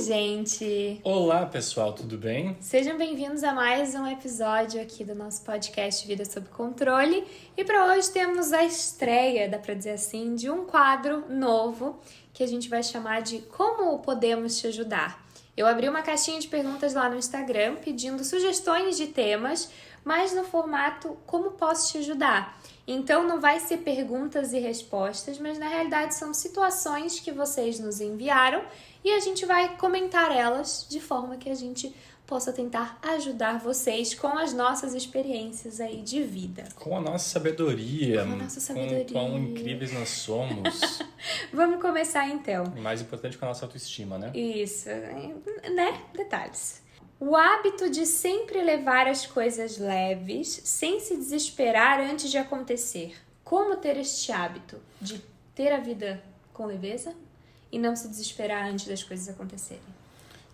gente! Olá, pessoal, tudo bem? Sejam bem-vindos a mais um episódio aqui do nosso podcast Vida Sob Controle. E para hoje temos a estreia, dá para dizer assim, de um quadro novo que a gente vai chamar de Como Podemos Te Ajudar? Eu abri uma caixinha de perguntas lá no Instagram pedindo sugestões de temas, mas no formato Como Posso Te Ajudar? Então não vai ser perguntas e respostas, mas na realidade são situações que vocês nos enviaram e a gente vai comentar elas de forma que a gente possa tentar ajudar vocês com as nossas experiências aí de vida. Com a nossa sabedoria. Com a nossa sabedoria. Com quão incríveis nós somos. Vamos começar então. E mais importante, com a nossa autoestima, né? Isso, né? Detalhes. O hábito de sempre levar as coisas leves, sem se desesperar antes de acontecer. Como ter este hábito de ter a vida com leveza e não se desesperar antes das coisas acontecerem?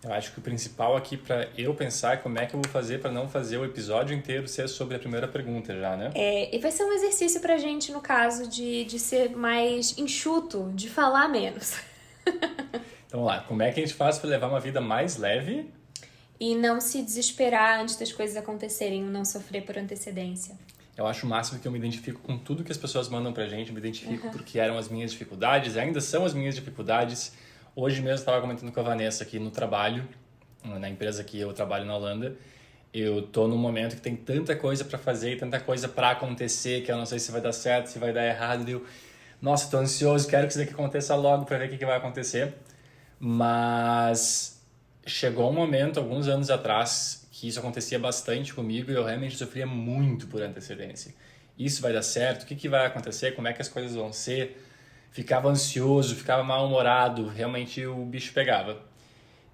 Eu acho que o principal aqui para eu pensar é como é que eu vou fazer para não fazer o episódio inteiro ser sobre a primeira pergunta já, né? E vai ser um exercício pra gente, no caso, de ser mais enxuto, de falar menos. Então vamos lá, como é que a gente faz para levar uma vida mais leve? E não se desesperar antes das coisas acontecerem, não sofrer por antecedência. Eu acho o máximo que eu me identifico com tudo que as pessoas mandam pra gente, eu me identifico porque eram as minhas dificuldades, ainda são as minhas dificuldades. Hoje mesmo eu estava comentando com a Vanessa aqui no trabalho, na empresa que eu trabalho na Holanda. Eu tô num momento que tem tanta coisa pra fazer e tanta coisa pra acontecer que eu não sei se vai dar certo, se vai dar errado. Nossa, tô ansioso, quero que isso daqui aconteça logo pra ver o que vai acontecer. Mas chegou um momento, alguns anos atrás, que isso acontecia bastante comigo e eu realmente sofria muito por antecedência. Isso vai dar certo? O que vai acontecer? Como é que as coisas vão ser? Ficava ansioso, ficava mal-humorado, realmente o bicho pegava.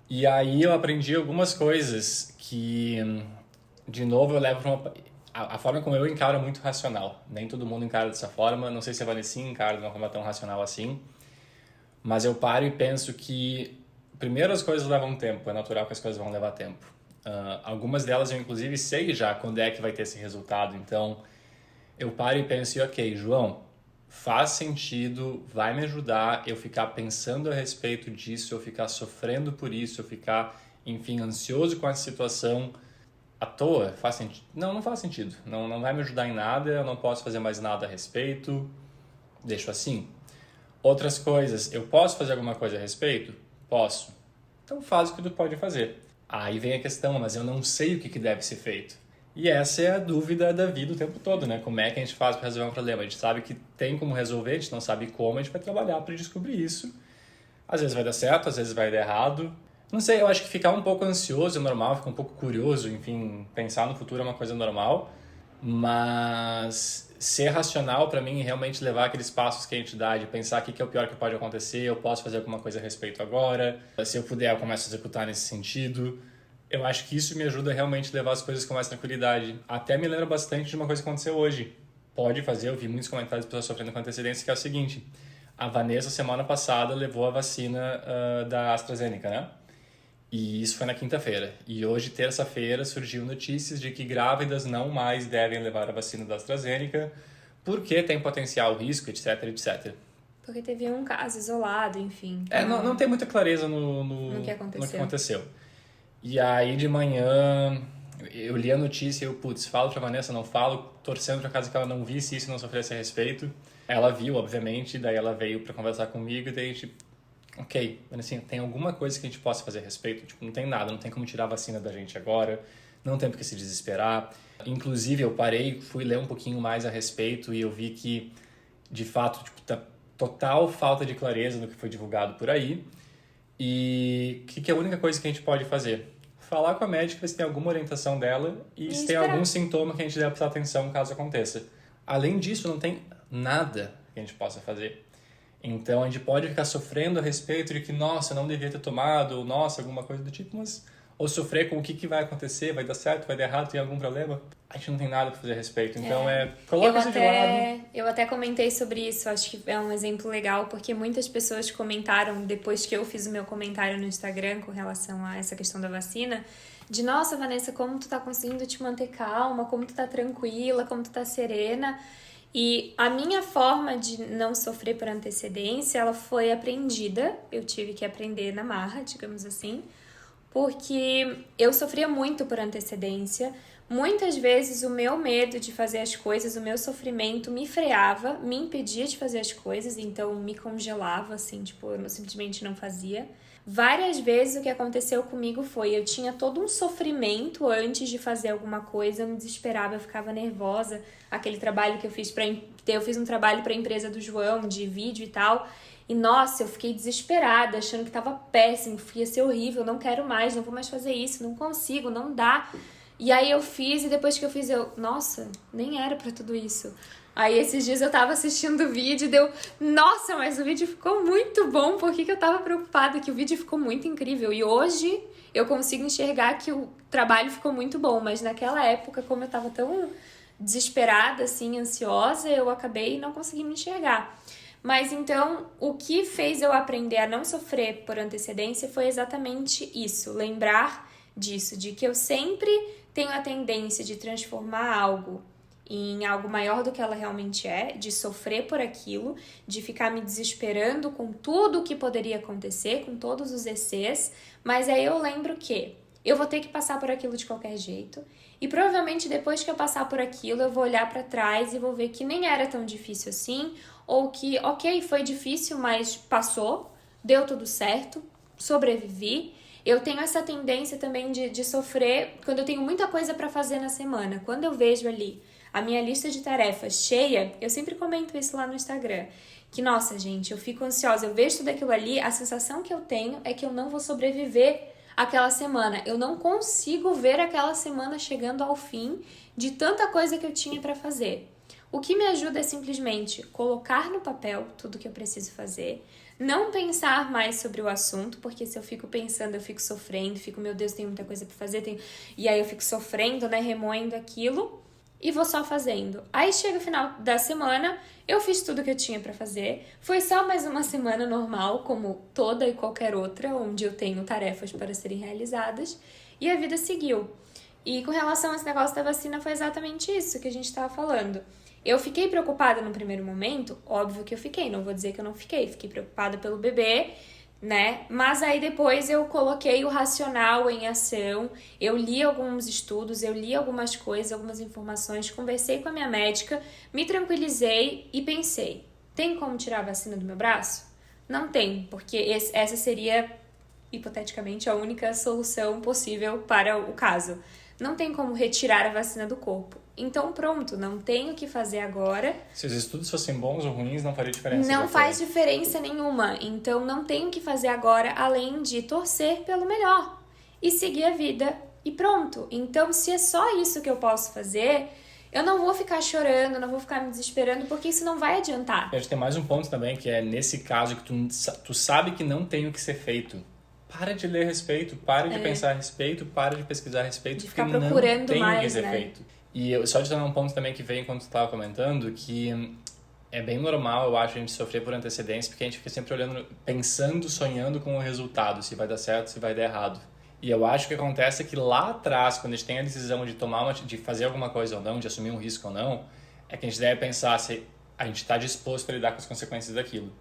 E aí eu aprendi algumas coisas que, de novo, eu levo para a forma como eu encaro é muito racional. Nem todo mundo encara dessa forma, não sei se a Vanessa encara de uma forma tão racional assim, mas eu paro e penso que primeiro as coisas levam tempo, é natural que as coisas vão levar tempo. Algumas delas eu inclusive sei já quando é que vai ter esse resultado, então eu paro e penso, ok, João, faz sentido, vai me ajudar eu ficar pensando a respeito disso, eu ficar sofrendo por isso, eu ficar, enfim, ansioso com essa situação à toa? Faz sentido? Não faz sentido, não vai me ajudar em nada, eu não posso fazer mais nada a respeito, deixo assim. Outras coisas, eu posso fazer alguma coisa a respeito? Posso. Então faz o que tu pode fazer. Aí vem a questão, mas eu não sei o que deve ser feito. E essa é a dúvida da vida o tempo todo, né? Como é que a gente faz para resolver um problema? A gente sabe que tem como resolver, a gente não sabe como, a gente vai trabalhar para descobrir isso. Às vezes vai dar certo, às vezes vai dar errado. Não sei, eu acho que ficar um pouco ansioso é normal, ficar um pouco curioso, enfim, pensar no futuro é uma coisa normal. Mas ser racional para mim é realmente levar aqueles passos que a gente dá, de pensar o que é o pior que pode acontecer, eu posso fazer alguma coisa a respeito agora, se eu puder eu começo a executar nesse sentido. Eu acho que isso me ajuda realmente a levar as coisas com mais tranquilidade. Até me lembra bastante de uma coisa que aconteceu hoje. Pode fazer, eu vi muitos comentários de pessoas sofrendo com antecedência, que é o seguinte: a Vanessa semana passada levou a vacina da AstraZeneca, né? E isso foi na quinta-feira. E hoje, terça-feira, surgiu notícias de que grávidas não mais devem levar a vacina da AstraZeneca porque tem potencial risco, etc, etc. Porque teve um caso isolado, enfim. Não tem muita clareza no que aconteceu. E aí, de manhã, eu li a notícia e eu, falo pra Vanessa, não falo, torcendo pra caso que ela não visse isso e não sofresse a respeito. Ela viu, obviamente, daí ela veio pra conversar comigo e daí a gente... Ok, mas assim, tem alguma coisa que a gente possa fazer a respeito? Tipo, não tem nada, não tem como tirar a vacina da gente agora, não tem por que se desesperar. Inclusive, eu parei, fui ler um pouquinho mais a respeito e eu vi que, de fato, tá total falta de clareza no que foi divulgado por aí. E o que é a única coisa que a gente pode fazer? Falar com a médica se tem alguma orientação dela e se tem algum sintoma que a gente deve prestar atenção caso aconteça. Além disso, não tem nada que a gente possa fazer. Então, a gente pode ficar sofrendo a respeito de que, nossa, não devia ter tomado, ou nossa, alguma coisa do tipo, mas... Ou sofrer com o que vai acontecer, vai dar certo, vai dar errado, tem algum problema? A gente não tem nada para fazer a respeito. Então, coloca isso de lado. Eu até comentei sobre isso, acho que é um exemplo legal, porque muitas pessoas comentaram, depois que eu fiz o meu comentário no Instagram com relação a essa questão da vacina, de, nossa, Vanessa, como tu tá conseguindo te manter calma, como tu tá tranquila, como tu tá serena... E a minha forma de não sofrer por antecedência, ela foi aprendida. Eu tive que aprender na marra, digamos assim, porque eu sofria muito por antecedência. Muitas vezes o meu medo de fazer as coisas, o meu sofrimento me freava, me impedia de fazer as coisas, então me congelava, assim, tipo, eu simplesmente não fazia. Várias vezes o que aconteceu comigo foi, eu tinha todo um sofrimento antes de fazer alguma coisa, eu me desesperava, eu ficava nervosa. Aquele trabalho que eu fiz eu fiz um trabalho para a empresa do João, de vídeo e tal, e nossa, eu fiquei desesperada, achando que tava péssimo, ia ser horrível, não quero mais, não vou mais fazer isso, não consigo, não dá. E aí eu fiz, e depois que eu fiz, nossa, nem era pra tudo isso. Aí esses dias eu tava assistindo o vídeo e deu, nossa, mas o vídeo ficou muito bom, por que eu tava preocupada? Que o vídeo ficou muito incrível. E hoje eu consigo enxergar que o trabalho ficou muito bom, mas naquela época, como eu tava tão desesperada, assim, ansiosa, eu acabei não conseguindo enxergar. Mas então, o que fez eu aprender a não sofrer por antecedência foi exatamente isso, lembrar disso, de que eu sempre tenho a tendência de transformar algo em algo maior do que ela realmente é, de sofrer por aquilo, de ficar me desesperando com tudo o que poderia acontecer, com todos os excessos, mas aí eu lembro que eu vou ter que passar por aquilo de qualquer jeito, e provavelmente depois que eu passar por aquilo, eu vou olhar para trás e vou ver que nem era tão difícil assim, ou que, ok, foi difícil, mas passou, deu tudo certo, sobrevivi. Eu tenho essa tendência também de sofrer quando eu tenho muita coisa para fazer na semana. Quando eu vejo ali a minha lista de tarefas cheia, eu sempre comento isso lá no Instagram, que, nossa, gente, eu fico ansiosa, eu vejo tudo aquilo ali, a sensação que eu tenho é que eu não vou sobreviver aquela semana. Eu não consigo ver aquela semana chegando ao fim de tanta coisa que eu tinha para fazer. O que me ajuda é simplesmente colocar no papel tudo que eu preciso fazer, não pensar mais sobre o assunto, porque se eu fico pensando, eu fico sofrendo, fico, meu Deus, tem muita coisa para fazer, e aí eu fico sofrendo, né, remoendo aquilo, e vou só fazendo. Aí chega o final da semana, eu fiz tudo que eu tinha para fazer, foi só mais uma semana normal, como toda e qualquer outra, onde eu tenho tarefas para serem realizadas, e a vida seguiu. E com relação a esse negócio da vacina, foi exatamente isso que a gente estava falando. Eu fiquei preocupada no primeiro momento, óbvio que eu fiquei, não vou dizer que eu não fiquei preocupada pelo bebê, né? Mas aí depois eu coloquei o racional em ação, eu li alguns estudos, eu li algumas coisas, algumas informações, conversei com a minha médica, me tranquilizei e pensei, tem como tirar a vacina do meu braço? Não tem, porque essa seria, hipoteticamente, a única solução possível para o caso. Não tem como retirar a vacina do corpo. Então pronto, não tenho o que fazer agora. Se os estudos fossem bons ou ruins, não faria diferença. Não faz diferença nenhuma. Então não tenho o que fazer agora, além de torcer pelo melhor. E seguir a vida e pronto. Então se é só isso que eu posso fazer, eu não vou ficar chorando, não vou ficar me desesperando, porque isso não vai adiantar. A gente tem mais um ponto também, que é nesse caso que tu sabe que não tem o que ser feito. Para de ler a respeito, para de pensar a respeito, para de pesquisar a respeito, de ficar procurando não tem mais, o que ser feito. E eu só adicionar um ponto também que veio enquanto tu estava comentando, que é bem normal, eu acho, a gente sofrer por antecedência, porque a gente fica sempre olhando, pensando, sonhando com o resultado, se vai dar certo, se vai dar errado. E eu acho que acontece que lá atrás, quando a gente tem a decisão de de fazer alguma coisa ou não, de assumir um risco ou não, é que a gente deve pensar se a gente está disposto a lidar com as consequências daquilo.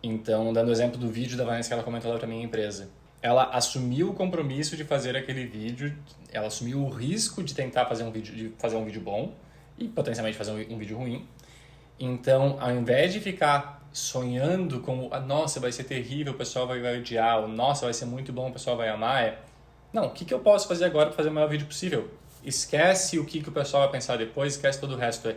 Então, dando o exemplo do vídeo da Vanessa que ela comentou lá para minha empresa. Ela assumiu o compromisso de fazer aquele vídeo, ela assumiu o risco de tentar fazer um vídeo bom e potencialmente fazer um vídeo ruim. Então, ao invés de ficar sonhando com, nossa, vai ser terrível, o pessoal vai odiar, ou nossa, vai ser muito bom, o pessoal vai amar, não, o que eu posso fazer agora para fazer o maior vídeo possível? Esquece o que o pessoal vai pensar depois, esquece todo o resto.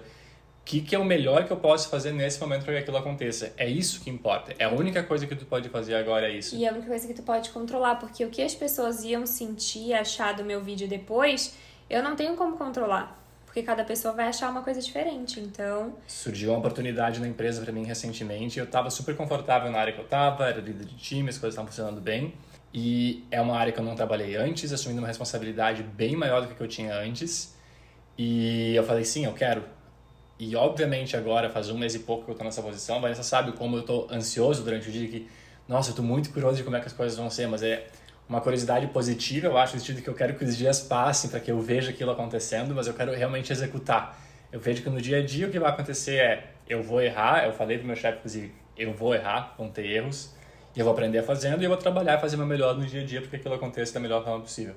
O que é o melhor que eu posso fazer nesse momento para que aquilo aconteça? É isso que importa. É a única coisa que tu pode fazer agora, é isso. E é a única coisa que tu pode controlar, porque o que as pessoas iam sentir e achar do meu vídeo depois, eu não tenho como controlar. Porque cada pessoa vai achar uma coisa diferente, então... Surgiu uma oportunidade na empresa para mim recentemente, eu estava super confortável na área que eu estava, era líder de time, as coisas estavam funcionando bem. E é uma área que eu não trabalhei antes, assumindo uma responsabilidade bem maior do que eu tinha antes. E eu falei, sim, eu quero. E obviamente agora, faz um mês e pouco que eu tô nessa posição, a Vanessa sabe como eu tô ansioso durante o dia, que, nossa, eu tô muito curioso de como é que as coisas vão ser, mas é uma curiosidade positiva, eu acho, no sentido que eu quero que os dias passem para que eu veja aquilo acontecendo, mas eu quero realmente executar. Eu vejo que no dia a dia o que vai acontecer é, eu vou errar, eu falei pro meu chefe, inclusive, eu vou errar, vão ter erros, e eu vou aprender fazendo, e eu vou trabalhar e fazer o meu melhor no dia a dia, porque aquilo aconteça da melhor forma possível.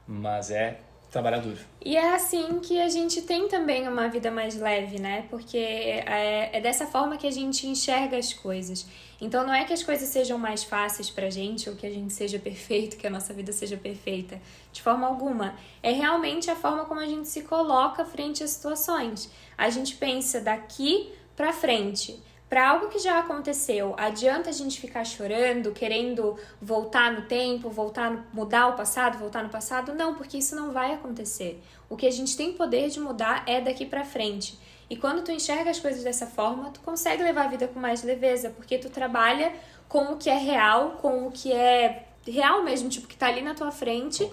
Mas é trabalhar duro. E é assim que a gente tem também uma vida mais leve, né? Porque é dessa forma que a gente enxerga as coisas. Então não é que as coisas sejam mais fáceis pra gente ou que a gente seja perfeito, que a nossa vida seja perfeita, de forma alguma. É realmente a forma como a gente se coloca frente às situações. A gente pensa daqui pra frente. Para algo que já aconteceu, adianta a gente ficar chorando, querendo voltar no tempo, mudar o passado, voltar no passado? Não, porque isso não vai acontecer. O que a gente tem poder de mudar é daqui para frente. E quando tu enxerga as coisas dessa forma, tu consegue levar a vida com mais leveza, porque tu trabalha com o que é real, com o que é real mesmo, tipo, que tá ali na tua frente.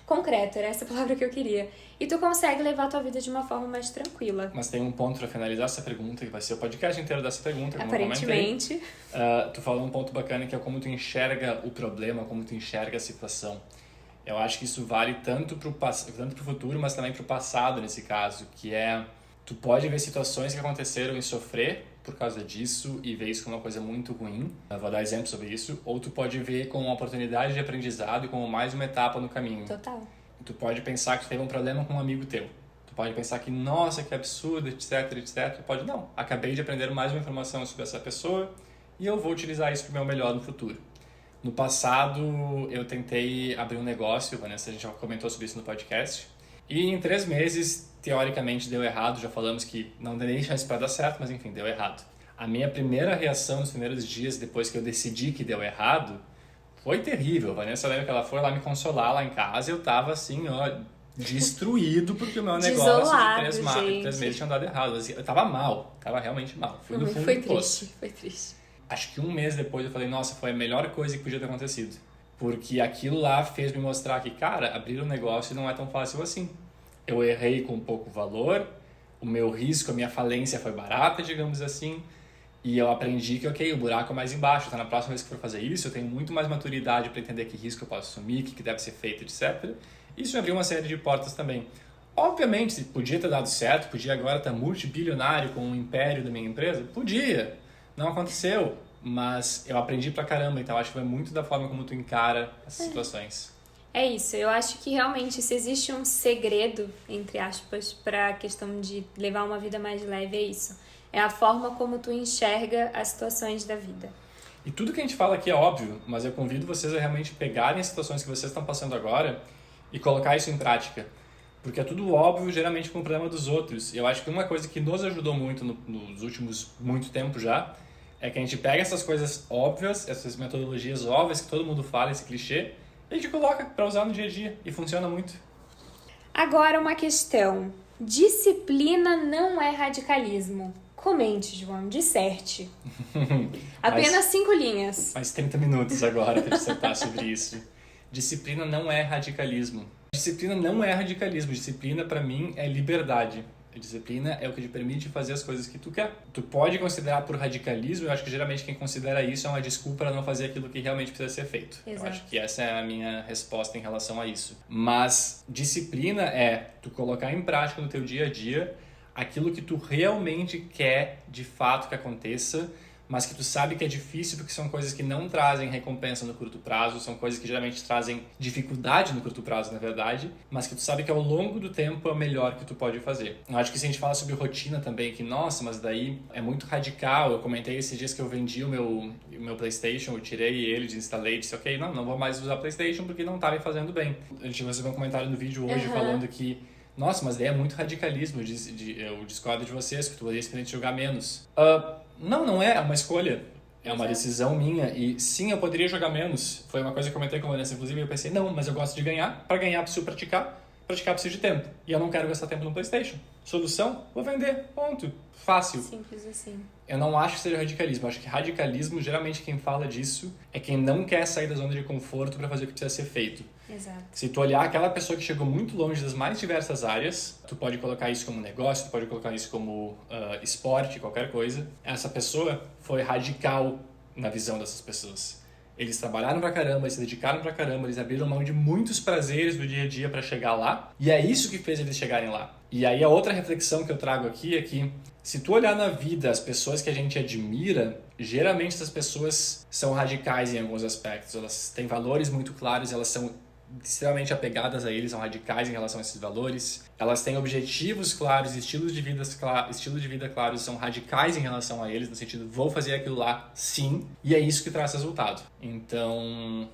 Concreto, era essa palavra que eu queria. E tu consegue levar a tua vida de uma forma mais tranquila. Mas tem um ponto para finalizar essa pergunta, que vai ser o podcast inteiro dessa pergunta, como aparentemente. eu comentei. Tu falou um ponto bacana, que é como tu enxerga o problema, como tu enxerga a situação. Eu acho que isso vale tanto pro futuro, mas também pro passado, nesse caso, que é... Tu pode ver situações que aconteceram e sofrer por causa disso e ver isso como uma coisa muito ruim. Eu vou dar exemplo sobre isso. Ou tu pode ver como uma oportunidade de aprendizado e como mais uma etapa no caminho. Total. Tu pode pensar que tu teve um problema com um amigo teu. Tu pode pensar que, nossa, que absurdo, etc, etc. Tu pode, não. Acabei de aprender mais uma informação sobre essa pessoa e eu vou utilizar isso pro meu melhor no futuro. No passado, eu tentei abrir um negócio, Vanessa, a gente já comentou sobre isso no podcast. E em 3 meses, teoricamente, deu errado. Já falamos que não dei chance para dar certo, mas enfim, deu errado. A minha primeira reação nos primeiros dias, depois que eu decidi que deu errado, foi terrível. A Vanessa lembra que ela foi lá me consolar lá em casa e eu tava assim, ó, destruído porque o meu negócio de 3 meses tinha dado errado. Eu tava mal, tava realmente mal. Fui no fundo do poço. Foi triste. Acho que 1 mês depois eu falei, nossa, foi a melhor coisa que podia ter acontecido. Porque aquilo lá fez me mostrar que, cara, abrir um negócio não é tão fácil assim. Eu errei com pouco valor, o meu risco, a minha falência foi barata, digamos assim, e eu aprendi que, ok, o buraco é mais embaixo, então na próxima vez que for fazer isso, eu tenho muito mais maturidade para entender que risco eu posso assumir, o que deve ser feito, etc. Isso me abriu uma série de portas também. Obviamente, podia ter dado certo, podia agora estar multibilionário com o império da minha empresa? Podia, não aconteceu. Mas eu aprendi pra caramba, então acho que vai muito da forma como tu encara essas situações. É isso, eu acho que realmente se existe um segredo, entre aspas, pra questão de levar uma vida mais leve, é isso. É a forma como tu enxerga as situações da vida. E tudo que a gente fala aqui é óbvio, mas eu convido vocês a realmente pegarem as situações que vocês estão passando agora e colocar isso em prática. Porque é tudo óbvio, geralmente com o problema dos outros. E eu acho que uma coisa que nos ajudou muito nos últimos muito tempo já, é que a gente pega essas coisas óbvias, essas metodologias óbvias que todo mundo fala, esse clichê, e a gente coloca para usar no dia a dia e funciona muito. Agora uma questão. Disciplina não é radicalismo. Comente, João, disserte. Apenas 5 linhas. Mais 30 minutos agora para dissertar sobre isso. Disciplina não é radicalismo. Disciplina não é radicalismo. Disciplina, para mim, é liberdade. Disciplina é o que te permite fazer as coisas que tu quer. Tu pode considerar por radicalismo, eu acho que geralmente quem considera isso é uma desculpa para não fazer aquilo que realmente precisa ser feito. Exato. Eu acho que essa é a minha resposta em relação a isso. Mas disciplina é tu colocar em prática no teu dia a dia aquilo que tu realmente quer de fato que aconteça, mas que tu sabe que é difícil porque são coisas que não trazem recompensa no curto prazo, são coisas que geralmente trazem dificuldade no curto prazo, na verdade, mas que tu sabe que ao longo do tempo é o melhor que tu pode fazer. Eu acho que se a gente fala sobre rotina também, que nossa, mas daí é muito radical. Eu comentei esses dias que eu vendi o meu PlayStation, eu tirei ele, desinstalei, disse ok, não vou mais usar PlayStation porque não tá me fazendo bem. A gente recebeu um comentário no vídeo hoje falando que nossa, mas daí é muito radicalismo, eu discordo de vocês, que tu poderia simplesmente jogar menos. Não é uma escolha, é uma decisão minha, e sim, eu poderia jogar menos. Foi uma coisa que eu comentei com a Vanessa, inclusive, eu pensei, não, mas eu gosto de ganhar, para ganhar preciso praticar preciso de tempo, e eu não quero gastar tempo no PlayStation. Solução? Vou vender, ponto. Fácil. Simples assim. Eu não acho que seja radicalismo, eu acho que radicalismo, geralmente quem fala disso é quem não quer sair da zona de conforto para fazer o que precisa ser feito. Exato. Se tu olhar aquela pessoa que chegou muito longe das mais diversas áreas, tu pode colocar isso como negócio, tu pode colocar isso como esporte, qualquer coisa. Essa pessoa foi radical na visão dessas pessoas. Eles trabalharam pra caramba, eles se dedicaram pra caramba, eles abriram mão de muitos prazeres do dia a dia pra chegar lá. E é isso que fez eles chegarem lá. E aí a outra reflexão que eu trago aqui é que se tu olhar na vida as pessoas que a gente admira, geralmente essas pessoas são radicais em alguns aspectos. Elas têm valores muito claros, elas são extremamente apegadas a eles, são radicais em relação a esses valores. Elas têm objetivos claros, estilo de vida claros, são radicais em relação a eles, no sentido, vou fazer aquilo lá, sim, e é isso que traz resultado. Então,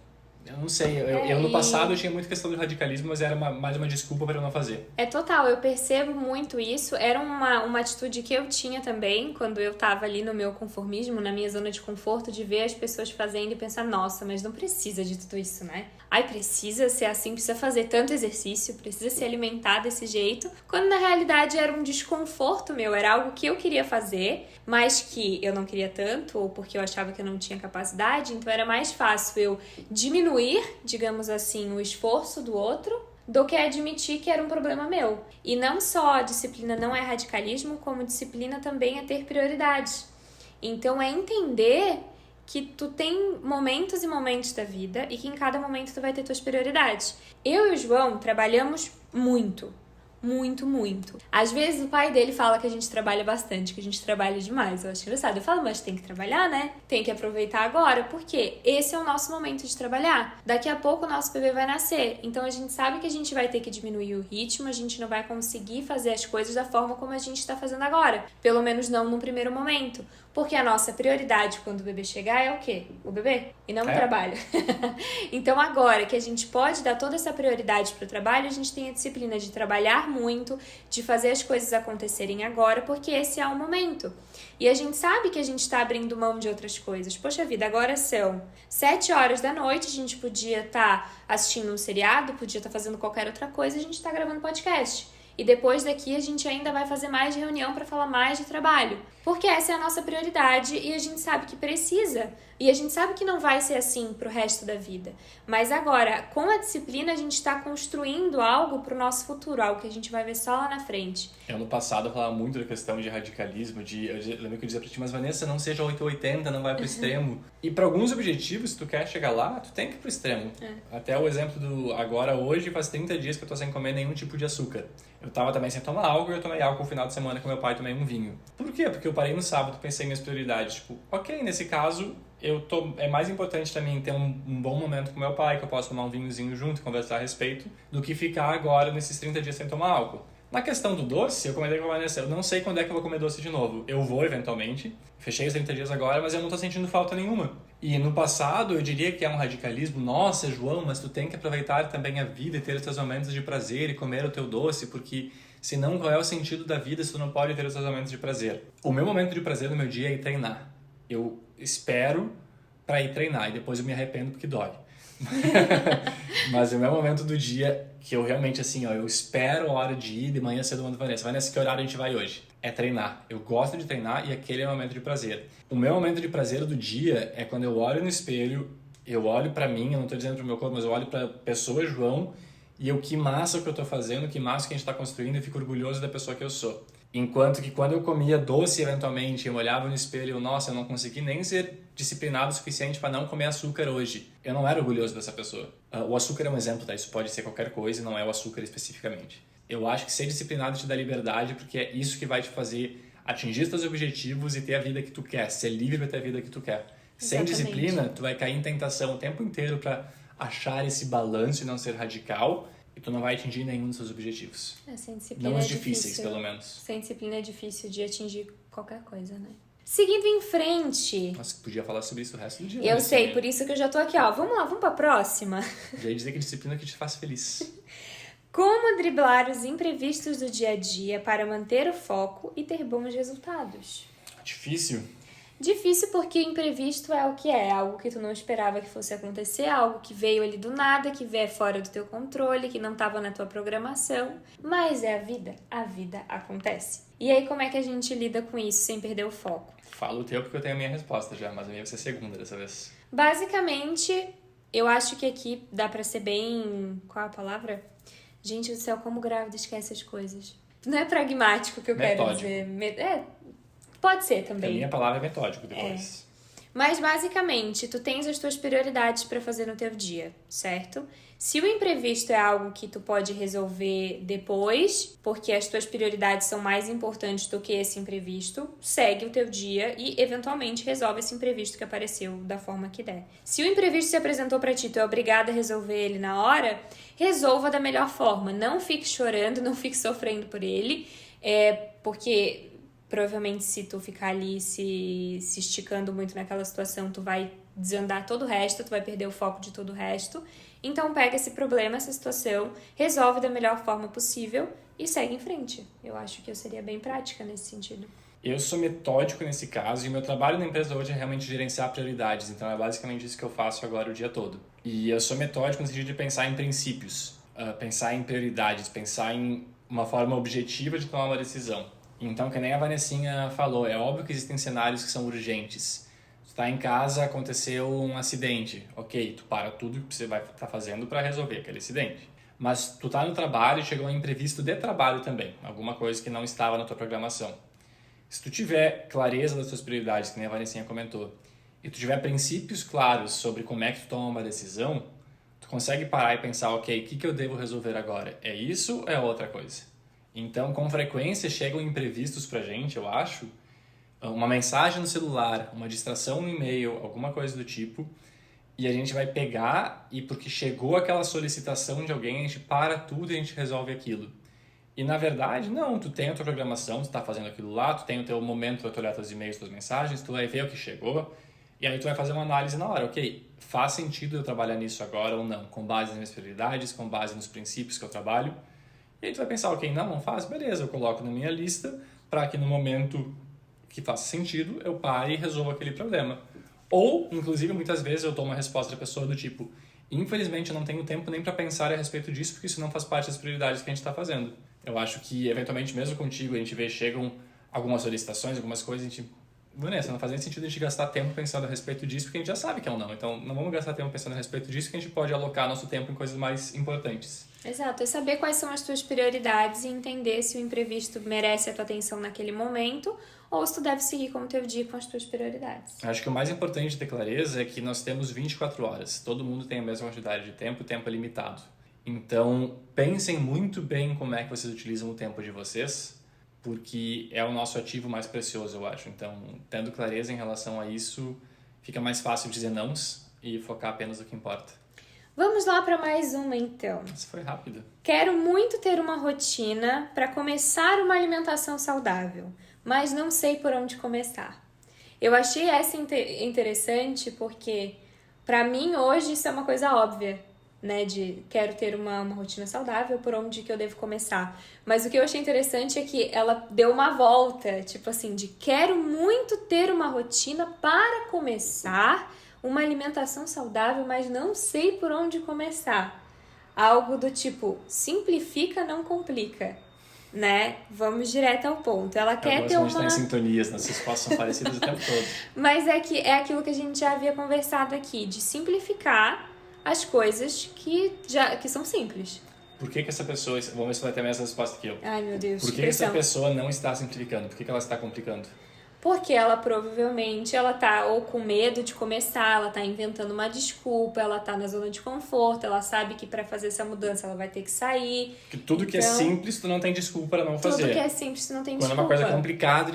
eu não sei, eu no passado eu tinha muita questão do radicalismo, mas era mais uma desculpa para eu não fazer. É total, eu percebo muito isso. Era uma atitude que eu tinha também, quando eu tava ali no meu conformismo, na minha zona de conforto, de ver as pessoas fazendo e pensar, nossa, mas não precisa de tudo isso, né? Ai, precisa ser assim, precisa fazer tanto exercício, precisa se alimentar desse jeito, quando na realidade era um desconforto meu, era algo que eu queria fazer, mas que eu não queria tanto, ou porque eu achava que eu não tinha capacidade, então era mais fácil eu diminuir, digamos assim, o esforço do outro, do que admitir que era um problema meu. E não só a disciplina não é radicalismo, como disciplina também é ter prioridades. Então é entender que tu tem momentos e momentos da vida e que em cada momento tu vai ter tuas prioridades. Eu e o João trabalhamos muito. Muito, muito. Às vezes o pai dele fala que a gente trabalha bastante, que a gente trabalha demais. Eu acho engraçado. Eu falo, mas tem que trabalhar, né? Tem que aproveitar agora, porque esse é o nosso momento de trabalhar. Daqui a pouco o nosso bebê vai nascer. Então a gente sabe que a gente vai ter que diminuir o ritmo, a gente não vai conseguir fazer as coisas da forma como a gente está fazendo agora. Pelo menos não no primeiro momento. Porque a nossa prioridade quando o bebê chegar é o quê? O bebê. E não o trabalho. Então agora que a gente pode dar toda essa prioridade pro trabalho, a gente tem a disciplina de trabalhar muito, de fazer as coisas acontecerem agora, porque esse é o momento. E a gente sabe que a gente tá abrindo mão de outras coisas. Poxa vida, agora são 7 horas da noite, a gente podia estar assistindo um seriado, podia estar fazendo qualquer outra coisa, a gente tá gravando podcast. E depois daqui a gente ainda vai fazer mais reunião para falar mais de trabalho. Porque essa é a nossa prioridade e a gente sabe que precisa. E a gente sabe que não vai ser assim pro resto da vida. Mas agora, com a disciplina, a gente está construindo algo pro nosso futuro, algo que a gente vai ver só lá na frente. Eu no passado eu falava muito da questão de radicalismo, eu lembro que eu dizia pra ti, mas Vanessa, não seja 880, não vai pro extremo. E para alguns objetivos, se tu quer chegar lá, tu tem que ir pro extremo. Até o exemplo do agora, hoje, faz 30 dias que eu tô sem comer nenhum tipo de açúcar. Eu tava também sem tomar álcool e eu tomei álcool no final de semana com meu pai, tomei um vinho. Por quê? Porque eu parei no sábado, pensei em minhas prioridades. Tipo, ok, nesse caso, é mais importante pra mim ter um bom momento com meu pai, que eu posso tomar um vinhozinho junto e conversar a respeito, do que ficar agora nesses 30 dias sem tomar álcool. Na questão do doce, eu comentei com a Vanessa, eu não sei quando é que eu vou comer doce de novo. Eu vou, eventualmente. Fechei os 30 dias agora, mas eu não tô sentindo falta nenhuma. E no passado, eu diria que é um radicalismo. Nossa, João, mas tu tem que aproveitar também a vida e ter os teus momentos de prazer e comer o teu doce, porque senão qual é o sentido da vida se tu não pode ter os teus momentos de prazer? O meu momento de prazer no meu dia é ir treinar. Eu espero pra ir treinar e depois eu me arrependo porque dói. Mas o meu momento do dia que eu realmente assim, ó, eu espero a hora de ir de manhã cedo, mando Vanessa, que horário a gente vai hoje? É treinar. Eu gosto de treinar e aquele é o momento de prazer. O meu momento de prazer do dia é quando eu olho no espelho, eu olho pra mim, eu não tô dizendo pro meu corpo, mas eu olho pra pessoa João e eu, que massa o que eu tô fazendo, que massa o que a gente tá construindo, e fico orgulhoso da pessoa que eu sou. Enquanto que quando eu comia doce, eventualmente, eu olhava no espelho e eu, nossa, eu não consegui nem ser disciplinado o suficiente para não comer açúcar hoje. Eu não era orgulhoso dessa pessoa. O açúcar é um exemplo, tá? Isso pode ser qualquer coisa e não é o açúcar especificamente. Eu acho que ser disciplinado te dá liberdade, porque é isso que vai te fazer atingir seus objetivos e ter a vida que tu quer, ser livre para ter a vida que tu quer. Sem disciplina, tu vai cair em tentação o tempo inteiro para achar esse balanço e não ser radical, e tu não vai atingir nenhum dos seus objetivos. Sem disciplina não os difíceis, pelo menos. Sem disciplina é difícil de atingir qualquer coisa, né? Seguindo em frente... Nossa, podia falar sobre isso o resto do dia. Eu sei, por isso que eu já tô aqui, ó. Vamos lá, vamos pra próxima? Já ia dizer que disciplina que te faz feliz. Como driblar os imprevistos do dia a dia para manter o foco e ter bons resultados? Difícil. Difícil porque imprevisto é o que é, algo que tu não esperava que fosse acontecer, algo que veio ali do nada, que veio fora do teu controle, que não estava na tua programação, mas é a vida acontece. E aí como é que a gente lida com isso sem perder o foco? Fala o teu porque eu tenho a minha resposta já, mas a minha vai ser a segunda dessa vez. Basicamente, eu acho que aqui dá pra ser bem... Qual é a palavra? Gente do céu, como grávida esquece as coisas. Não é pragmático que eu quero dizer. Pode ser também. A minha palavra é metódico depois. Mas basicamente, tu tens as tuas prioridades para fazer no teu dia, certo? Se o imprevisto é algo que tu pode resolver depois, porque as tuas prioridades são mais importantes do que esse imprevisto, segue o teu dia e eventualmente resolve esse imprevisto que apareceu da forma que der. Se o imprevisto se apresentou para ti, tu é obrigada a resolver ele na hora, resolva da melhor forma. Não fique chorando, não fique sofrendo por ele, porque provavelmente se tu ficar ali se esticando muito naquela situação, tu vai desandar todo o resto, tu vai perder o foco de todo o resto. Então pega esse problema, essa situação, resolve da melhor forma possível e segue em frente. Eu acho que eu seria bem prática nesse sentido. Eu sou metódico nesse caso e o meu trabalho na empresa hoje é realmente gerenciar prioridades, então é basicamente isso que eu faço agora o dia todo. E eu sou metódico no sentido de pensar em princípios, pensar em prioridades, pensar em uma forma objetiva de tomar uma decisão. Então, que nem a Vanessinha falou, é óbvio que existem cenários que são urgentes. Tu tá em casa, aconteceu um acidente. Ok, tu para tudo que você vai estar fazendo para resolver aquele acidente. Mas tu tá no trabalho e chegou um imprevisto de trabalho também. Alguma coisa que não estava na tua programação. Se tu tiver clareza das tuas prioridades, que nem a Vanessinha comentou, e tu tiver princípios claros sobre como é que tu toma uma decisão, tu consegue parar e pensar, ok, o que eu devo resolver agora? É isso ou é outra coisa? Então, com frequência, chegam imprevistos pra gente, eu acho, uma mensagem no celular, uma distração no e-mail, alguma coisa do tipo, e a gente vai pegar e porque chegou aquela solicitação de alguém, a gente para tudo e a gente resolve aquilo. E na verdade, não, tu tem a tua programação, tu tá fazendo aquilo lá, tu tem o teu momento para tu olhar teus e-mails, tuas mensagens, tu vai ver o que chegou, e aí tu vai fazer uma análise na hora, ok, faz sentido eu trabalhar nisso agora ou não, com base nas minhas prioridades, com base nos princípios que eu trabalho. E aí tu vai pensar, ok, não faz, beleza, eu coloco na minha lista para que no momento que faça sentido eu pare e resolva aquele problema. Ou, inclusive, muitas vezes eu dou uma resposta da pessoa do tipo, infelizmente eu não tenho tempo nem para pensar a respeito disso porque isso não faz parte das prioridades que a gente está fazendo. Eu acho que, eventualmente, mesmo contigo, a gente vê, chegam algumas solicitações, algumas coisas, a gente... Vanessa, não faz nem sentido a gente gastar tempo pensando a respeito disso porque a gente já sabe que é um não. Então, não vamos gastar tempo pensando a respeito disso porque a gente pode alocar nosso tempo em coisas mais importantes. Exato, é saber quais são as tuas prioridades e entender se o imprevisto merece a tua atenção naquele momento ou se tu deve seguir como teu dia com as tuas prioridades. Acho que o mais importante de ter clareza é que nós temos 24 horas. Todo mundo tem a mesma quantidade de tempo, o tempo é limitado. Então, pensem muito bem como é que vocês utilizam o tempo de vocês, porque é o nosso ativo mais precioso, eu acho. Então, tendo clareza em relação a isso, fica mais fácil dizer nãos e focar apenas no que importa. Vamos lá para mais uma, então. Isso foi rápido. Quero muito ter uma rotina para começar uma alimentação saudável, mas não sei por onde começar. Eu achei essa interessante porque, para mim, hoje isso é uma coisa óbvia, né? De quero ter uma rotina saudável, por onde que eu devo começar. Mas o que eu achei interessante é que ela deu uma volta, tipo assim, de quero muito ter uma rotina para começar uma alimentação saudável, mas não sei por onde começar. Algo do tipo, simplifica, não complica, né? Vamos direto ao ponto. Ela quer ter uma... estar em sintonias, nossas respostas são parecidas o tempo todo. Mas é aquilo que a gente já havia conversado aqui, de simplificar as coisas que são simples. Por que essa pessoa... Vamos ver se vai ter a mesma resposta que eu. Ai, meu Deus, Por que essa pessoa não está simplificando? Por que ela está complicando? Porque ela provavelmente ela tá ou com medo de começar, ela tá inventando uma desculpa, ela tá na zona de conforto, ela sabe que para fazer essa mudança ela vai ter que sair. Que tudo que é simples, tu não tem desculpa para não fazer. Tudo que é simples, tu não tem desculpa. Quando é uma coisa complicada,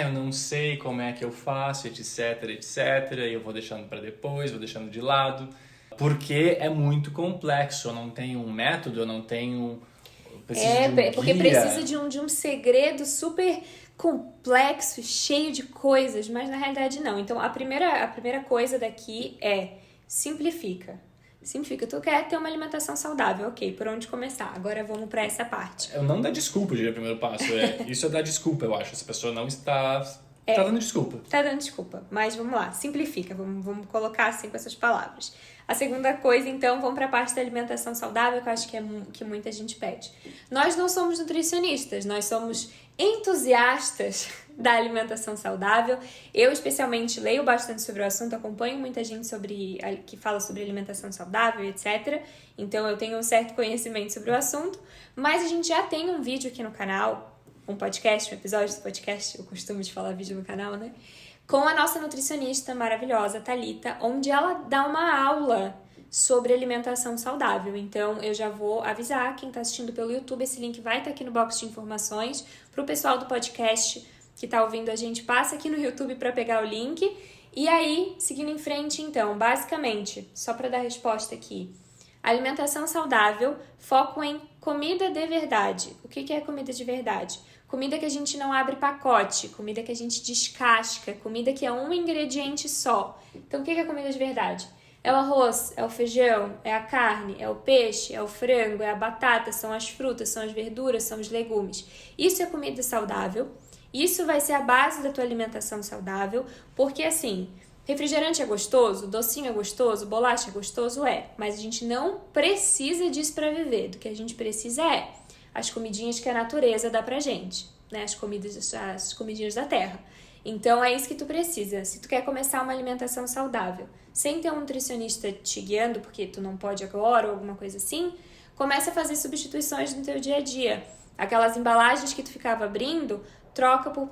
eu não sei como é que eu faço, etc, etc, e eu vou deixando para depois, vou deixando de lado. Porque é muito complexo, eu não tenho um método, eu não tenho... Porque precisa de um segredo super complexo, cheio de coisas, mas na realidade não. Então a primeira coisa daqui é simplifica. Simplifica. Tu quer ter uma alimentação saudável, ok, por onde começar? Agora vamos pra essa parte. Eu não dá desculpa, eu diria, o primeiro passo. Isso é dar desculpa, eu acho. Essa pessoa não está... Tá dando desculpa. Tá dando desculpa, mas vamos lá, simplifica, vamos colocar assim com essas palavras. A segunda coisa, então, vamos para a parte da alimentação saudável, que eu acho que muita gente pede. Nós não somos nutricionistas, nós somos entusiastas da alimentação saudável. Eu, especialmente, leio bastante sobre o assunto, acompanho muita gente que fala sobre alimentação saudável, etc. Então, eu tenho um certo conhecimento sobre o assunto, mas a gente já tem um vídeo aqui no canal, um podcast, um episódio do podcast, eu costumo de falar vídeo no canal, né? com a nossa nutricionista maravilhosa, Thalita, onde ela dá uma aula sobre alimentação saudável. Então, eu já vou avisar quem está assistindo pelo YouTube, esse link vai estar aqui no box de informações. Para o pessoal do podcast que está ouvindo a gente, passa aqui no YouTube para pegar o link. E aí, seguindo em frente, então, basicamente, só para dar resposta aqui, alimentação saudável, foco em comida de verdade. O que é comida de verdade? Comida que a gente não abre pacote, comida que a gente descasca, comida que é um ingrediente só. Então, o que é comida de verdade? É o arroz, é o feijão, é a carne, é o peixe, é o frango, é a batata, são as frutas, são as verduras, são os legumes. Isso é comida saudável. Isso vai ser a base da tua alimentação saudável, porque assim, refrigerante é gostoso, docinho é gostoso, bolacha é gostoso, mas a gente não precisa disso para viver. Do que a gente precisa é as comidinhas que a natureza dá pra gente, né? As comidinhas da terra. Então é isso que tu precisa. Se tu quer começar uma alimentação saudável, sem ter um nutricionista te guiando, porque tu não pode agora ou alguma coisa assim, começa a fazer substituições no teu dia a dia. Aquelas embalagens que tu ficava abrindo, troca por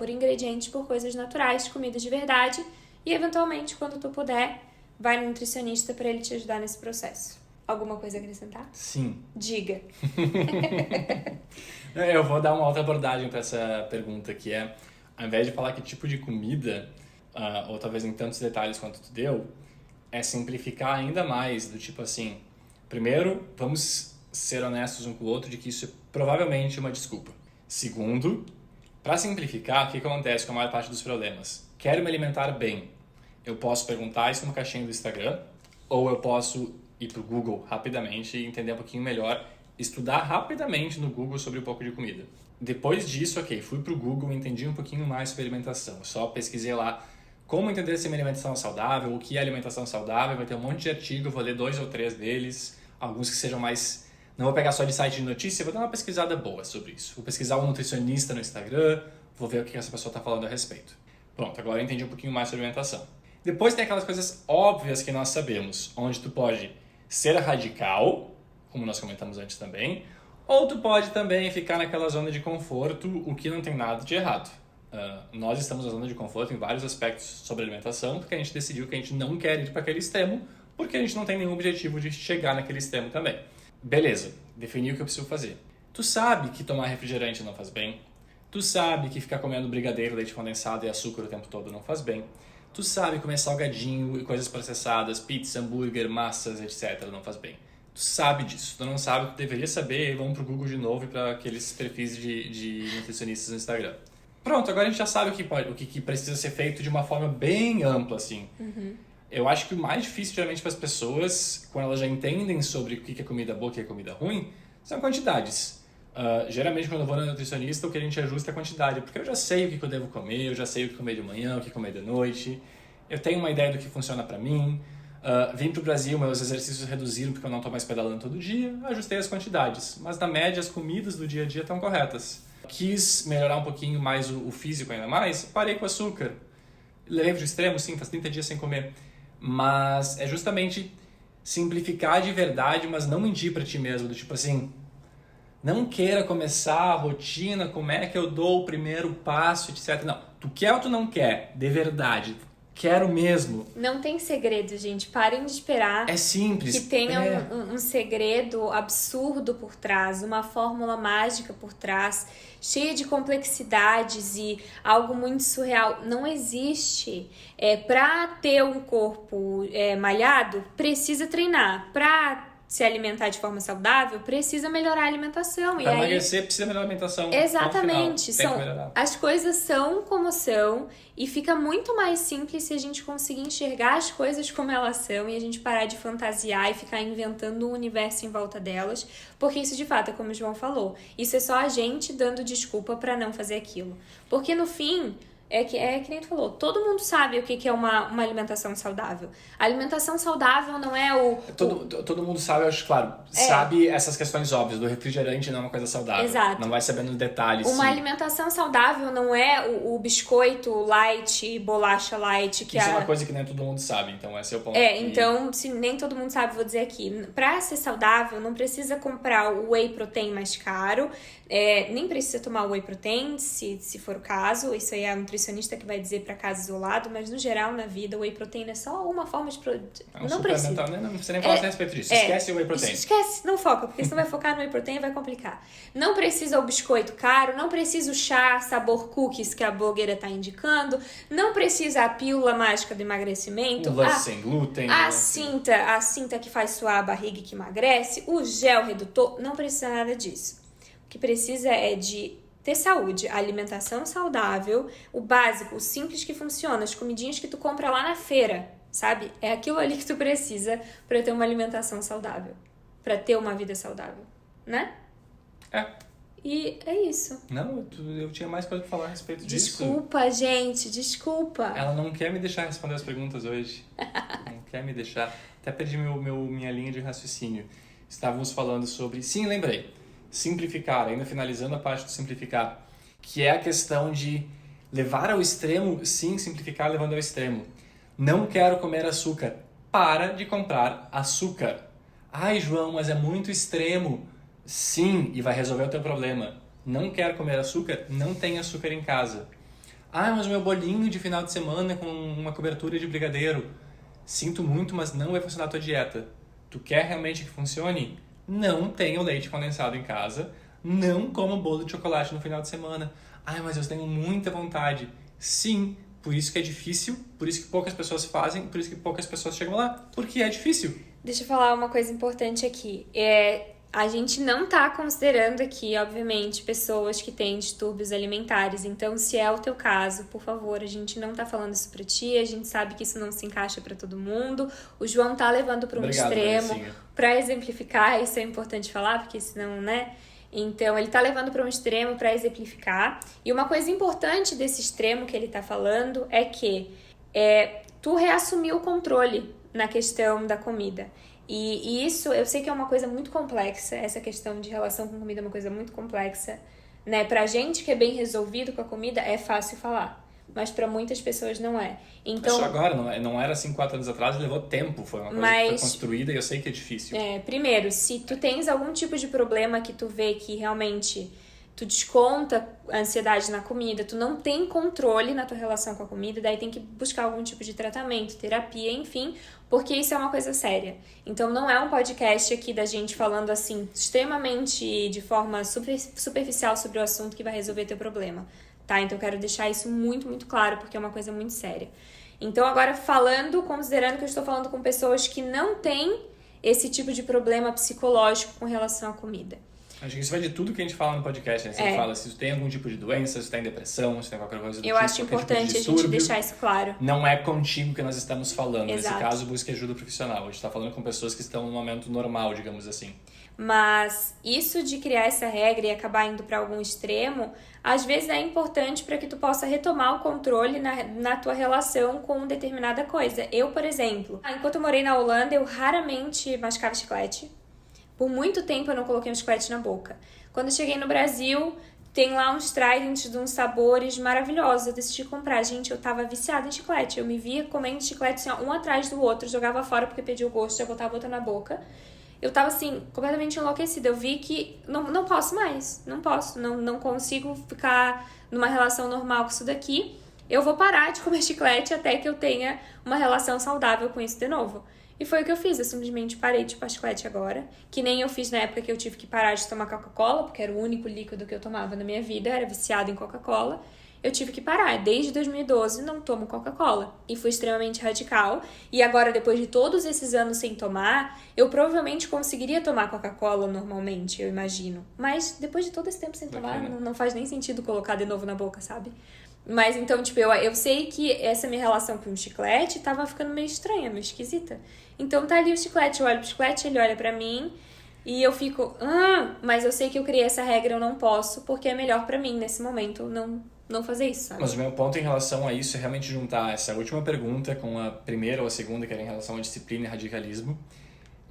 ingredientes, por coisas naturais, comida de verdade, e eventualmente, quando tu puder, vai no nutricionista para ele te ajudar nesse processo. Alguma coisa a acrescentar? Sim. Diga. Eu vou dar uma outra abordagem para essa pergunta, que é, ao invés de falar que tipo de comida, ou talvez em tantos detalhes quanto tu deu, é simplificar ainda mais, do tipo assim, primeiro, vamos ser honestos um com o outro de que isso é provavelmente uma desculpa. Segundo, para simplificar, o que acontece com a maior parte dos problemas? Quero me alimentar bem. Eu posso perguntar isso no caixinha do Instagram, ou eu posso ir para o Google rapidamente e entender um pouquinho melhor, estudar rapidamente no Google sobre um pouco de comida. Depois disso, fui para o Google e entendi um pouquinho mais sobre alimentação. Só pesquisei lá como entender se minha alimentação é saudável, o que é alimentação saudável, vai ter um monte de artigo, vou ler 2 ou 3 deles, alguns que sejam mais... Não vou pegar só de site de notícia, vou dar uma pesquisada boa sobre isso. Vou pesquisar um nutricionista no Instagram, vou ver o que essa pessoa está falando a respeito. Pronto, agora eu entendi um pouquinho mais sobre alimentação. Depois tem aquelas coisas óbvias que nós sabemos, onde tu pode ser radical, como nós comentamos antes também, ou tu pode também ficar naquela zona de conforto, o que não tem nada de errado. Nós estamos na zona de conforto em vários aspectos sobre alimentação, porque a gente decidiu que a gente não quer ir para aquele extremo, porque a gente não tem nenhum objetivo de chegar naquele extremo também. Beleza, defini o que eu preciso fazer. Tu sabe que tomar refrigerante não faz bem. Tu sabe que ficar comendo brigadeiro, leite condensado e açúcar o tempo todo não faz bem. Tu sabe comer salgadinho e coisas processadas, pizza, hambúrguer, massas, etc. não faz bem. Tu sabe disso. Tu não sabe, tu deveria saber, vamos pro Google de novo e para aqueles perfis de nutricionistas no Instagram. Pronto, agora a gente já sabe o que precisa ser feito de uma forma bem ampla, assim. Uhum. Eu acho que o mais difícil, geralmente, para as pessoas, quando elas já entendem sobre o que é comida boa e o que é comida ruim, são quantidades. Geralmente, quando eu vou no nutricionista, o que a gente ajusta é a quantidade, porque eu já sei o que eu devo comer, eu já sei o que comer de manhã, o que comer de noite, eu tenho uma ideia do que funciona para mim. Vim para o Brasil, meus exercícios reduziram porque eu não estou mais pedalando todo dia, ajustei as quantidades, mas na média as comidas do dia a dia estão corretas. Quis melhorar um pouquinho mais o físico ainda mais, parei com açúcar. Levei pro extremo, sim, faz 30 dias sem comer. Mas é justamente simplificar de verdade, mas não mentir para ti mesmo, do tipo assim, não queira começar a rotina, como é que eu dou o primeiro passo, etc. Não, tu quer ou tu não quer, de verdade, quero mesmo. Não tem segredo, gente, parem de esperar. É simples. Que tenha um segredo absurdo por trás, uma fórmula mágica por trás, cheia de complexidades e algo muito surreal. Não existe. Para ter um corpo malhado, precisa treinar. Para se alimentar de forma saudável, precisa melhorar a alimentação. Para emagrecer, precisa melhorar a alimentação. Exatamente. As coisas são como são e fica muito mais simples se a gente conseguir enxergar as coisas como elas são e a gente parar de fantasiar e ficar inventando um universo em volta delas, porque isso de fato é como o João falou. Isso é só a gente dando desculpa para não fazer aquilo. Porque no fim... É que nem tu falou, todo mundo sabe o que é uma alimentação saudável. A alimentação saudável não é Todo mundo sabe, eu acho, claro, sabe essas questões óbvias, do refrigerante não é uma coisa saudável. Exato. Não vai sabendo os detalhes. Uma sim. alimentação saudável não é o biscoito light, bolacha light. Isso é uma coisa que nem todo mundo sabe, então esse é o ponto. Então, se nem todo mundo sabe, vou dizer aqui. Pra ser saudável, não precisa comprar o whey protein mais caro, nem precisa tomar o whey protein, se for o caso, isso aí é a nutricionista nutricionista que vai dizer para caso isolado, mas no geral na vida o whey protein é só uma forma de não precisa. Não precisa nem falar a respeito disso. Esquece o whey protein. Esquece, não foca, porque se não vai focar no whey protein vai complicar. Não precisa o biscoito caro, não precisa o chá sabor cookies que a blogueira tá indicando, não precisa a pílula mágica do emagrecimento, o lanche sem glúten, a cinta que faz suar a barriga e que emagrece, o gel redutor, não precisa nada disso. O que precisa é de ter saúde, alimentação saudável, o básico, o simples que funciona, as comidinhas que tu compra lá na feira, sabe? É aquilo ali que tu precisa pra ter uma alimentação saudável, pra ter uma vida saudável, né? E é isso. Não, eu tinha mais coisa pra falar a respeito disso. Desculpa, gente, desculpa. Ela não quer me deixar responder as perguntas hoje. Não quer me deixar. Até perdi minha linha de raciocínio. Estávamos falando sobre... Sim, lembrei. Simplificar, ainda finalizando a parte do simplificar, que é a questão de levar ao extremo, sim, simplificar levando ao extremo. Não quero comer açúcar. Para de comprar açúcar. Ai, João, mas é muito extremo. Sim, e vai resolver o teu problema. Não quero comer açúcar? Não tem açúcar em casa. Ah, mas o meu bolinho de final de semana com uma cobertura de brigadeiro. Sinto muito, mas não vai funcionar a tua dieta. Tu quer realmente que funcione? Não tenha o leite condensado em casa, não coma bolo de chocolate no final de semana. Ai, mas eu tenho muita vontade. Sim, por isso que é difícil, por isso que poucas pessoas fazem, por isso que poucas pessoas chegam lá, porque é difícil. Deixa eu falar uma coisa importante aqui. A gente não tá considerando aqui, obviamente, pessoas que têm distúrbios alimentares. Então, se é o teu caso, por favor, a gente não tá falando isso pra ti, a gente sabe que isso não se encaixa pra todo mundo. O João tá levando pra um extremo. Pra exemplificar, isso é importante falar, porque senão, né? Então, ele tá levando pra um extremo pra exemplificar. E uma coisa importante desse extremo que ele tá falando é que tu reassumiu o controle na questão da comida. E isso, eu sei que é uma coisa muito complexa, essa questão de relação com comida é uma coisa muito complexa, né? Pra gente que é bem resolvido com a comida, é fácil falar, mas pra muitas pessoas não é. Então, só agora, não era assim 4 anos atrás, levou tempo, foi uma coisa que foi construída e eu sei que é difícil. Primeiro, se tu tens algum tipo de problema que tu vê que realmente tu desconta a ansiedade na comida, tu não tem controle na tua relação com a comida, daí tem que buscar algum tipo de tratamento, terapia, enfim, porque isso é uma coisa séria. Então não é um podcast aqui da gente falando assim, extremamente de forma superficial sobre o assunto que vai resolver teu problema, tá? Então eu quero deixar isso muito, muito claro, porque é uma coisa muito séria. Então agora considerando que eu estou falando com pessoas que não têm esse tipo de problema psicológico com relação à comida. Acho que isso vai de tudo que a gente fala no podcast, né? Você fala se tu tem algum tipo de doença, se tu tá em depressão, se tem qualquer coisa do tipo. Eu acho importante a gente deixar isso claro. Não é contigo que nós estamos falando. Exato. Nesse caso, busque ajuda profissional. A gente tá falando com pessoas que estão num momento normal, digamos assim. Mas isso de criar essa regra e acabar indo para algum extremo, às vezes é importante para que tu possa retomar o controle na tua relação com determinada coisa. Eu, por exemplo, enquanto eu morei na Holanda, eu raramente mascava chiclete. Por muito tempo eu não coloquei um chiclete na boca. Quando eu cheguei no Brasil, tem lá uns Trident de uns sabores maravilhosos. Eu decidi comprar. Gente, eu tava viciada em chiclete. Eu me via comendo chiclete assim, um atrás do outro. Jogava fora porque perdi o gosto, já botava outra na boca. Eu tava assim, completamente enlouquecida. Eu vi que não posso mais. Não posso. Não consigo ficar numa relação normal com isso daqui. Eu vou parar de comer chiclete até que eu tenha uma relação saudável com isso de novo. E foi o que eu fiz, eu simplesmente parei de chupar chiclete agora, que nem eu fiz na época que eu tive que parar de tomar Coca-Cola, porque era o único líquido que eu tomava na minha vida, era viciado em Coca-Cola. Eu tive que parar, desde 2012 não tomo Coca-Cola. E fui extremamente radical, e agora depois de todos esses anos sem tomar, eu provavelmente conseguiria tomar Coca-Cola normalmente, eu imagino. Mas depois de todo esse tempo sem tomar, não faz nem sentido colocar de novo na boca, sabe? Mas então, tipo, eu sei que essa minha relação com o chiclete tava ficando meio estranha, meio esquisita. Então tá ali o chiclete, eu olho pro chiclete, ele olha pra mim e eu fico, mas eu sei que eu criei essa regra, eu não posso, porque é melhor pra mim nesse momento não fazer isso, sabe? Mas o meu ponto em relação a isso é realmente juntar essa última pergunta com a primeira ou a segunda, que era em relação à disciplina e radicalismo,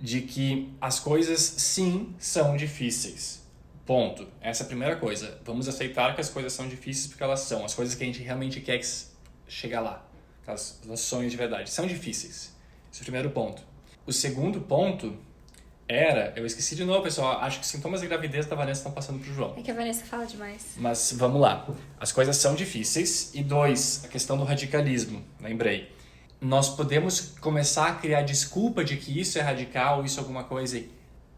de que as coisas sim são difíceis. Ponto. Essa é a primeira coisa. Vamos aceitar que as coisas são difíceis porque elas são. As coisas que a gente realmente quer chegar lá. Aquelas sonhos de verdade. São difíceis. Esse é o primeiro ponto. O segundo ponto Eu esqueci de novo, pessoal. Acho que os sintomas de gravidez da Vanessa estão passando pro João. É que a Vanessa fala demais. Mas vamos lá. As coisas são difíceis. E 2, a questão do radicalismo. Lembrei. Nós podemos começar a criar desculpa de que isso é radical, isso é alguma coisa.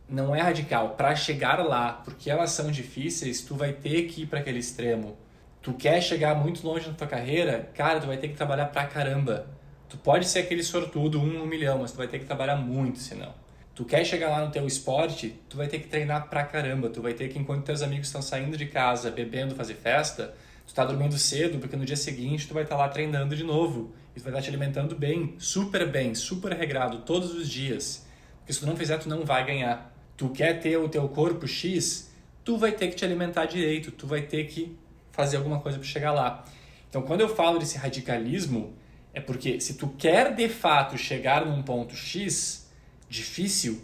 Não é radical. Para chegar lá, porque elas são difíceis, tu vai ter que ir para aquele extremo. Tu quer chegar muito longe na tua carreira, cara, tu vai ter que trabalhar pra caramba. Tu pode ser aquele sortudo 1 em 1 milhão, mas tu vai ter que trabalhar muito, senão. Tu quer chegar lá no teu esporte, tu vai ter que treinar pra caramba. Tu vai ter que, enquanto teus amigos estão saindo de casa, bebendo, fazer festa, tu tá dormindo cedo, porque no dia seguinte tu vai estar lá treinando de novo. E tu vai estar te alimentando bem, super regrado, todos os dias. Porque se tu não fizer, tu não vai ganhar. Tu quer ter o teu corpo X, tu vai ter que te alimentar direito, tu vai ter que fazer alguma coisa para chegar lá. Então, quando eu falo desse radicalismo, é porque se tu quer de fato chegar num ponto X difícil,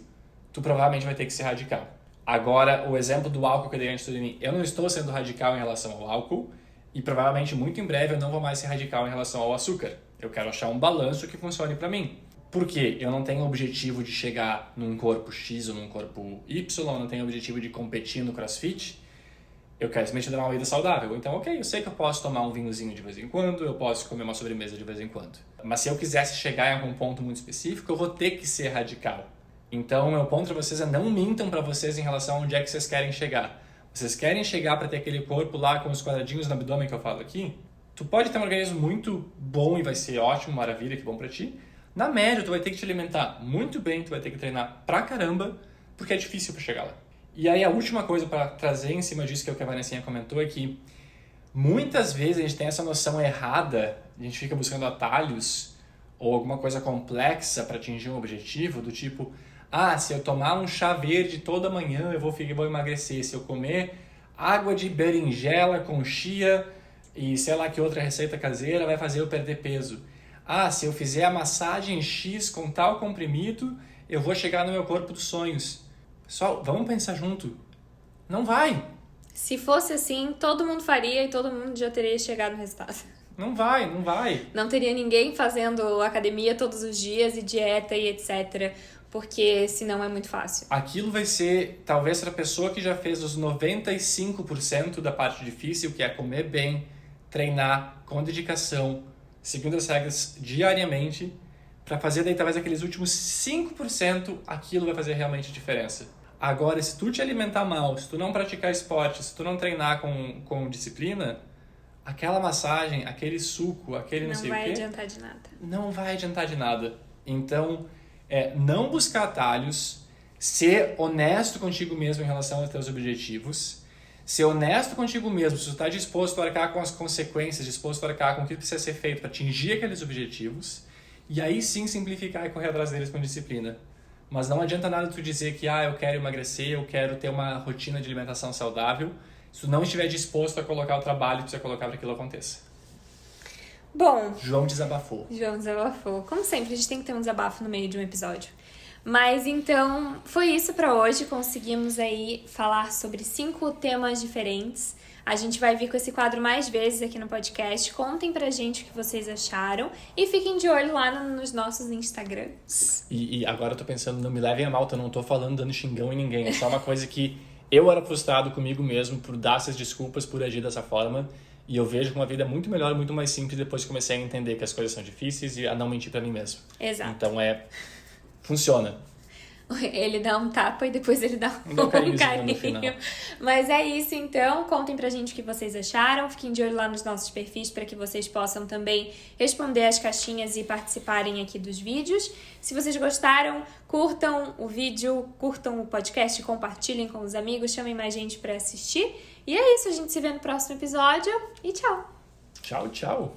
tu provavelmente vai ter que ser radical. Agora, o exemplo do álcool que eu dei antes de mim, eu não estou sendo radical em relação ao álcool e provavelmente muito em breve eu não vou mais ser radical em relação ao açúcar. Eu quero achar um balanço que funcione para mim. Por quê? Eu não tenho o objetivo de chegar num corpo X ou num corpo Y, eu não tenho o objetivo de competir no CrossFit. Eu quero simplesmente dar uma vida saudável. Então, ok, eu sei que eu posso tomar um vinhozinho de vez em quando, eu posso comer uma sobremesa de vez em quando. Mas se eu quisesse chegar em algum ponto muito específico, eu vou ter que ser radical. Então, meu ponto para vocês é não mintam para vocês em relação a onde é que vocês querem chegar. Vocês querem chegar para ter aquele corpo lá com os quadradinhos no abdômen que eu falo aqui? Tu pode ter um organismo muito bom e vai ser ótimo, maravilha, que bom para ti. Na média, tu vai ter que te alimentar muito bem, tu vai ter que treinar pra caramba, porque é difícil para chegar lá. E aí a última coisa para trazer em cima disso, que é o que a Vanessinha comentou, é que muitas vezes a gente tem essa noção errada, a gente fica buscando atalhos ou alguma coisa complexa para atingir um objetivo, do tipo, se eu tomar um chá verde toda manhã eu vou emagrecer, se eu comer água de berinjela com chia e sei lá que outra receita caseira vai fazer eu perder peso. Se eu fizer a massagem X com tal comprimido, eu vou chegar no meu corpo dos sonhos. Pessoal, vamos pensar junto. Não vai. Se fosse assim, todo mundo faria e todo mundo já teria chegado no resultado. Não vai. Não teria ninguém fazendo academia todos os dias e dieta e etc. Porque senão é muito fácil. Aquilo vai ser, talvez, para a pessoa que já fez os 95% da parte difícil, que é comer bem, treinar com dedicação, seguindo as regras diariamente, para fazer daí talvez aqueles últimos 5%, aquilo vai fazer realmente diferença. Agora, se tu te alimentar mal, se tu não praticar esporte, se tu não treinar com disciplina, aquela massagem, aquele suco, aquele não sei o quê... Não vai adiantar de nada. Não vai adiantar de nada. Então, não buscar atalhos, ser honesto contigo mesmo em relação aos teus objetivos, ser honesto contigo mesmo, se tu está disposto a arcar com as consequências, disposto a arcar com o que precisa ser feito para atingir aqueles objetivos, e aí sim simplificar e correr atrás deles com disciplina. Mas não adianta nada tu dizer que eu quero emagrecer, eu quero ter uma rotina de alimentação saudável, se tu não estiver disposto a colocar o trabalho que precisa colocar para que aquilo aconteça. Bom... João desabafou. Como sempre, a gente tem que ter um desabafo no meio de um episódio. Mas então, foi isso para hoje. Conseguimos aí falar sobre 5 temas diferentes. A gente vai vir com esse quadro mais vezes aqui no podcast. Contem pra gente o que vocês acharam. E fiquem de olho lá nos nossos Instagrams. E agora eu tô pensando, não me levem a mal, eu não tô falando dando xingão em ninguém. É só uma coisa que eu era frustrado comigo mesmo por dar essas desculpas, por agir dessa forma. E eu vejo que uma vida é muito melhor, muito mais simples depois que comecei a entender que as coisas são difíceis e a não mentir pra mim mesmo. Exato. Então funciona. Ele dá um tapa e depois ele dá um carinho. Mas é isso então. Contem pra gente o que vocês acharam. Fiquem de olho lá nos nossos perfis para que vocês possam também responder as caixinhas e participarem aqui dos vídeos. Se vocês gostaram, curtam o vídeo, curtam o podcast, compartilhem com os amigos, chamem mais gente pra assistir. E é isso, a gente se vê no próximo episódio e tchau! Tchau, tchau!